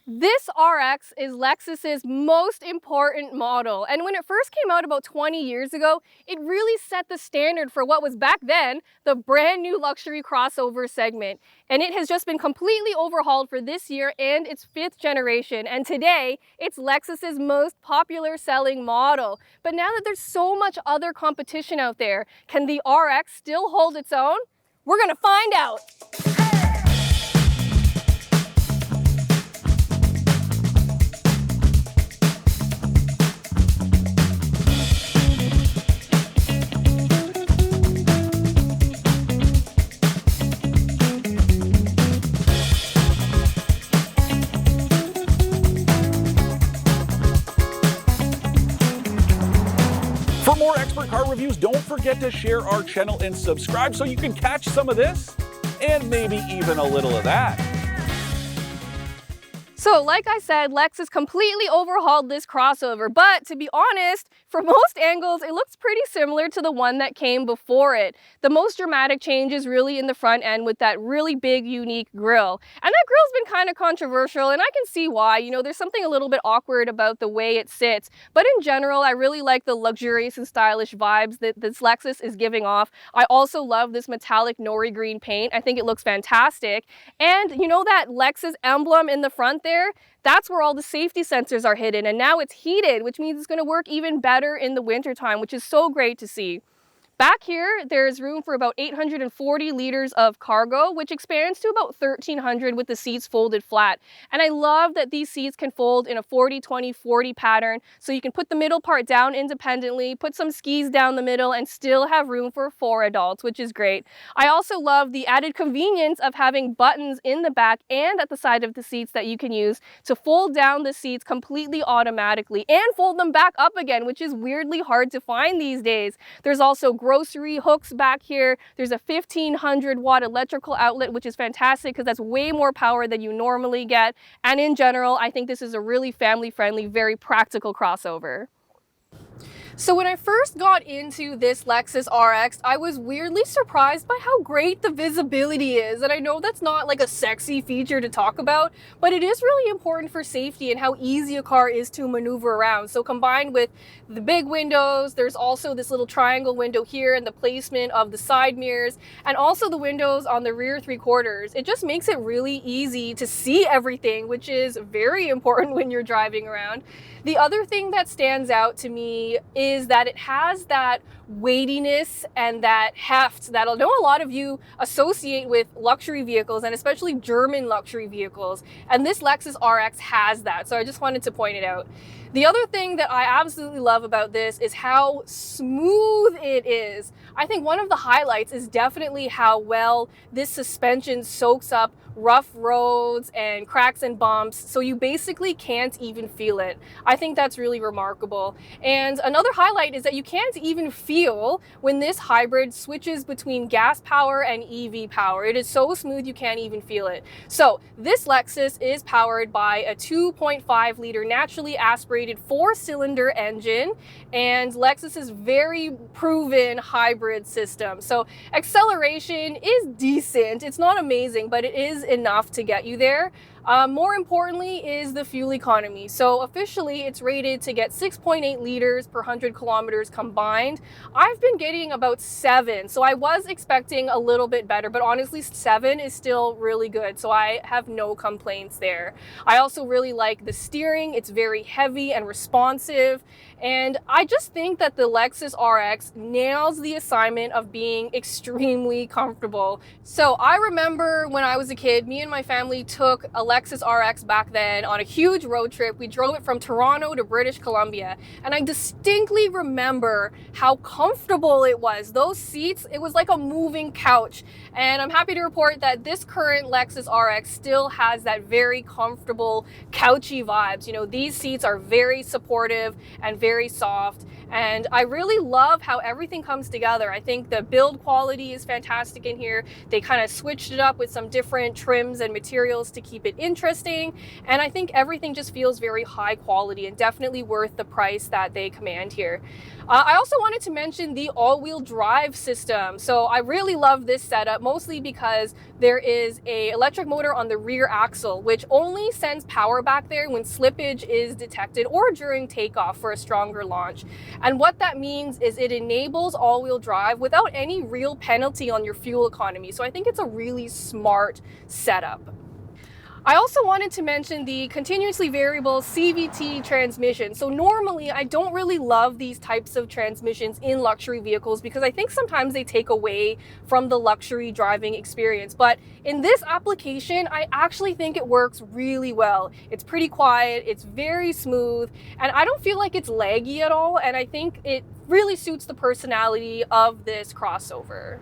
This RX is Lexus's most important model, and when it first came out about 20 years ago, it really set the standard for what was back then the brand new luxury crossover segment. And it has just been completely overhauled for this year and its 5th generation, and today it's Lexus's most popular selling model. But now that there's so much other competition out there, can the RX still hold its own? We're gonna find out. For more expert car reviews, don't forget to share our channel and subscribe so you can catch some of this and maybe even a little of that. So like I said, Lexus completely overhauled this crossover, but to be honest, from most angles, it looks pretty similar to the one that came before it. The most dramatic change is really in the front end with that really big, unique grille. And that grille's been kind of controversial, and I can see why. You know, there's something a little bit awkward about the way it sits, but in general, I really like the luxurious and stylish vibes that this Lexus is giving off. I also love this metallic nori green paint. I think it looks fantastic. And you know that Lexus emblem in the front there? That's where all the safety sensors are hidden, and now it's heated, which means it's going to work even better in the wintertime, which is so great to see. Back here, there's room for about 840 liters of cargo, which expands to about 1,300 with the seats folded flat. And I love that these seats can fold in a 40-20-40 pattern, so you can put the middle part down independently, put some skis down the middle, and still have room for 4 adults, which is great. I also love the added convenience of having buttons in the back and at the side of the seats that you can use to fold down the seats completely automatically and fold them back up again, which is weirdly hard to find these days. There's also grocery hooks back here. There's a 1,500 watt electrical outlet, which is fantastic because that's way more power than you normally get. And in general, I think this is a really family-friendly, very practical crossover. So when I first got into this Lexus RX, I was weirdly surprised by how great the visibility is. And I know that's not like a sexy feature to talk about, but it is really important for safety and how easy a car is to maneuver around. So combined with the big windows, there's also this little triangle window here and the placement of the side mirrors and also the windows on the rear 3/4. It just makes it really easy to see everything, which is very important when you're driving around. The other thing that stands out to me is that it has that weightiness and that heft that I know a lot of you associate with luxury vehicles, and especially German luxury vehicles. And this Lexus RX has that, so I just wanted to point it out. The other thing that I absolutely love about this is how smooth it is. I think one of the highlights is definitely how well this suspension soaks up rough roads and cracks and bumps, so you basically can't even feel it. I think that's really remarkable. And another highlight is that you can't even feel when this hybrid switches between gas power and EV power. It is so smooth you can't even feel it. So this Lexus is powered by a 2.5 liter naturally aspirated 4-cylinder engine and Lexus's very proven hybrid system. So acceleration is decent. It's not amazing, but it is enough to get you there. More importantly is the fuel economy. So officially it's rated to get 6.8 liters per 100 kilometers combined. I've been getting about 7, so I was expecting a little bit better, but honestly 7 is still really good, so I have no complaints there. I also really like the steering. It's very heavy and responsive, and I just think that the Lexus RX nails the assignment of being extremely comfortable. So I remember when I was a kid, me and my family took a Lexus RX back then on a huge road trip. We drove it from Toronto to British Columbia, and I distinctly remember how comfortable it was. Those seats, it was like a moving couch, and I'm happy to report that this current Lexus RX still has that very comfortable couchy vibes. You know, these seats are very supportive and very soft, And I really love how everything comes together. I think the build quality is fantastic in here. They kind of switched it up with some different trims and materials to keep it interesting. And I think everything just feels very high quality and definitely worth the price that they command here. I also wanted to mention the all-wheel drive system. So I really love this setup, mostly because there is an electric motor on the rear axle, which only sends power back there when slippage is detected or during takeoff for a stronger launch. And what that means is it enables all-wheel drive without any real penalty on your fuel economy. So I think it's a really smart setup. I also wanted to mention the continuously variable CVT transmission. So normally I don't really love these types of transmissions in luxury vehicles because I think sometimes they take away from the luxury driving experience. But in this application, I actually think it works really well. It's pretty quiet, it's very smooth, and I don't feel like it's laggy at all. And I think it really suits the personality of this crossover.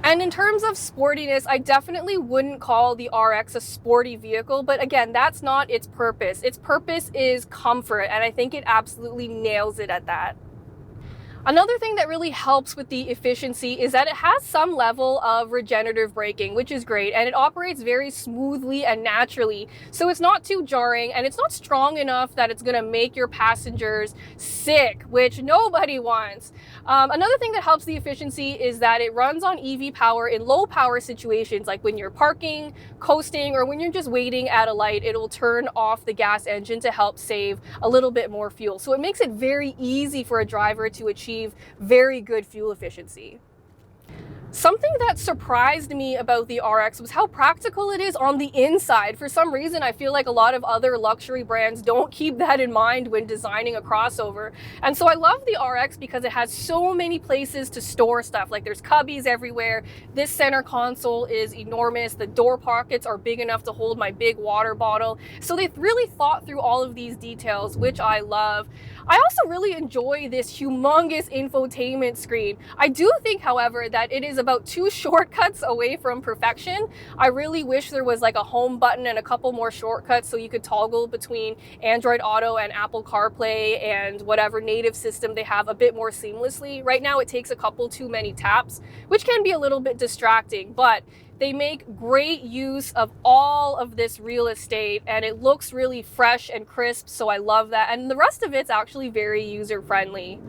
And in terms of sportiness, I definitely wouldn't call the RX a sporty vehicle, but again, that's not its purpose. Its purpose is comfort, and I think it absolutely nails it at that. Another thing that really helps with the efficiency is that it has some level of regenerative braking, which is great, and it operates very smoothly and naturally. So it's not too jarring, and it's not strong enough that it's gonna make your passengers sick, which nobody wants. Another thing that helps the efficiency is that it runs on EV power in low power situations, like when you're parking, coasting, or when you're just waiting at a light, it will turn off the gas engine to help save a little bit more fuel. So it makes it very easy for a driver to achieve very good fuel efficiency. Something that surprised me about the RX was how practical it is on the inside. For some reason, I feel like a lot of other luxury brands don't keep that in mind when designing a crossover. And so I love the RX because it has so many places to store stuff. Like there's cubbies everywhere. This center console is enormous. The door pockets are big enough to hold my big water bottle. So they've really thought through all of these details, which I love. I also really enjoy this humongous infotainment screen. I do think, however, that it is about 2 shortcuts away from perfection. I really wish there was like a home button and a couple more shortcuts so you could toggle between Android Auto and Apple CarPlay and whatever native system they have a bit more seamlessly. Right now it takes a couple too many taps, which can be a little bit distracting, but they make great use of all of this real estate and it looks really fresh and crisp, so I love that. And the rest of it's actually very user-friendly.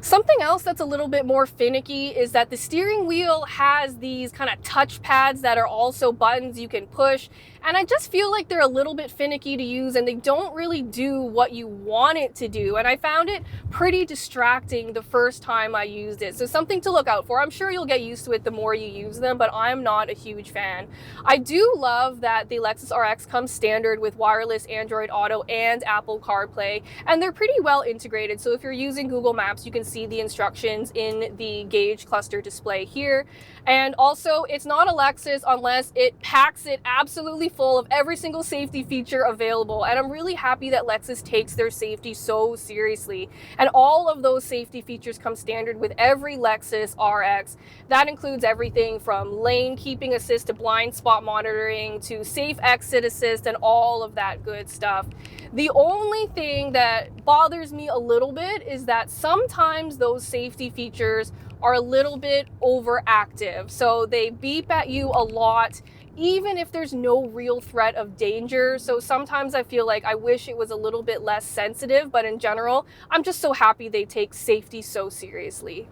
Something else that's a little bit more finicky is that the steering wheel has these kind of touch pads that are also buttons you can push. And I just feel like they're a little bit finicky to use and they don't really do what you want it to do. And I found it pretty distracting the first time I used it. So something to look out for. I'm sure you'll get used to it the more you use them, but I'm not a huge fan. I do love that the Lexus RX comes standard with wireless Android Auto and Apple CarPlay, and they're pretty well integrated. So if you're using Google Maps, you can see the instructions in the gauge cluster display here. And also, it's not a Lexus unless it packs it absolutely full of every single safety feature available. And I'm really happy that Lexus takes their safety so seriously. And all of those safety features come standard with every Lexus RX. That includes everything from lane keeping assist to blind spot monitoring to safe exit assist and all of that good stuff. The only thing that bothers me a little bit is that sometimes those safety features are a little bit overactive. So they beep at you a lot, even if there's no real threat of danger. So sometimes I feel like I wish it was a little bit less sensitive, but in general, I'm just so happy they take safety so seriously.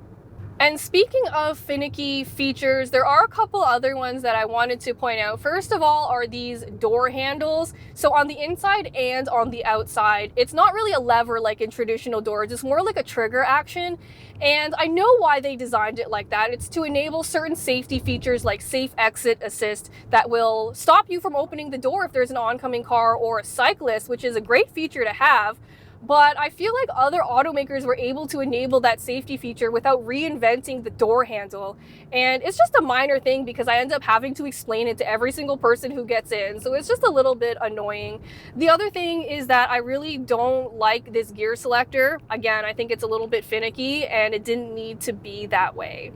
And speaking of finicky features, there are a couple other ones that I wanted to point out. First of all are these door handles. So on the inside and on the outside, it's not really a lever like in traditional doors, it's more like a trigger action. And I know why they designed it like that. It's to enable certain safety features like safe exit assist that will stop you from opening the door if there's an oncoming car or a cyclist, which is a great feature to have. But I feel like other automakers were able to enable that safety feature without reinventing the door handle. And it's just a minor thing because I end up having to explain it to every single person who gets in. So it's just a little bit annoying. The other thing is that I really don't like this gear selector. Again, I think it's a little bit finicky and it didn't need to be that way.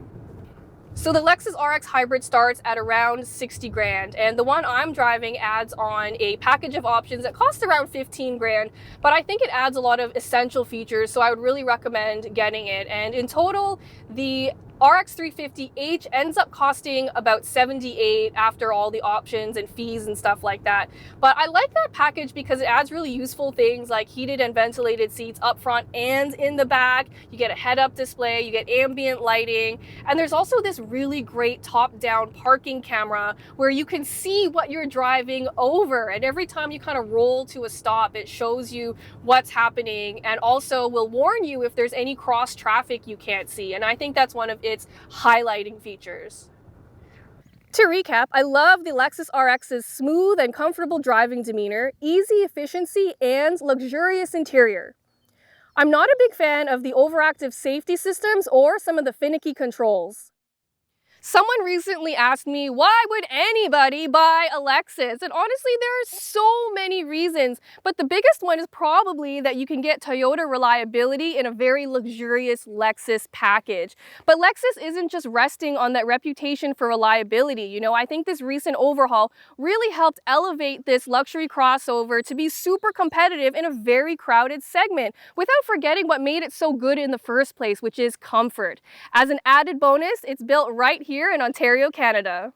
So the Lexus RX Hybrid starts at around 60 grand, and the one I'm driving adds on a package of options that costs around 15 grand, but I think it adds a lot of essential features, so I would really recommend getting it. And in total, the RX 350H ends up costing about 78 after all the options and fees and stuff like that. But I like that package because it adds really useful things like heated and ventilated seats up front and in the back. You get a head-up display, you get ambient lighting, and there's also this really great top-down parking camera where you can see what you're driving over. And every time you kind of roll to a stop, it shows you what's happening and also will warn you if there's any cross traffic you can't see. And I think that's one of its highlighting features. To recap, I love the Lexus RX's smooth and comfortable driving demeanor, easy efficiency, and luxurious interior. I'm not a big fan of the overactive safety systems or some of the finicky controls. Someone recently asked me, why would anybody buy a Lexus? And honestly, there are so many reasons, but the biggest one is probably that you can get Toyota reliability in a very luxurious Lexus package. But Lexus isn't just resting on that reputation for reliability. You know, I think this recent overhaul really helped elevate this luxury crossover to be super competitive in a very crowded segment, without forgetting what made it so good in the first place, which is comfort. As an added bonus, it's built right here in Ontario, Canada.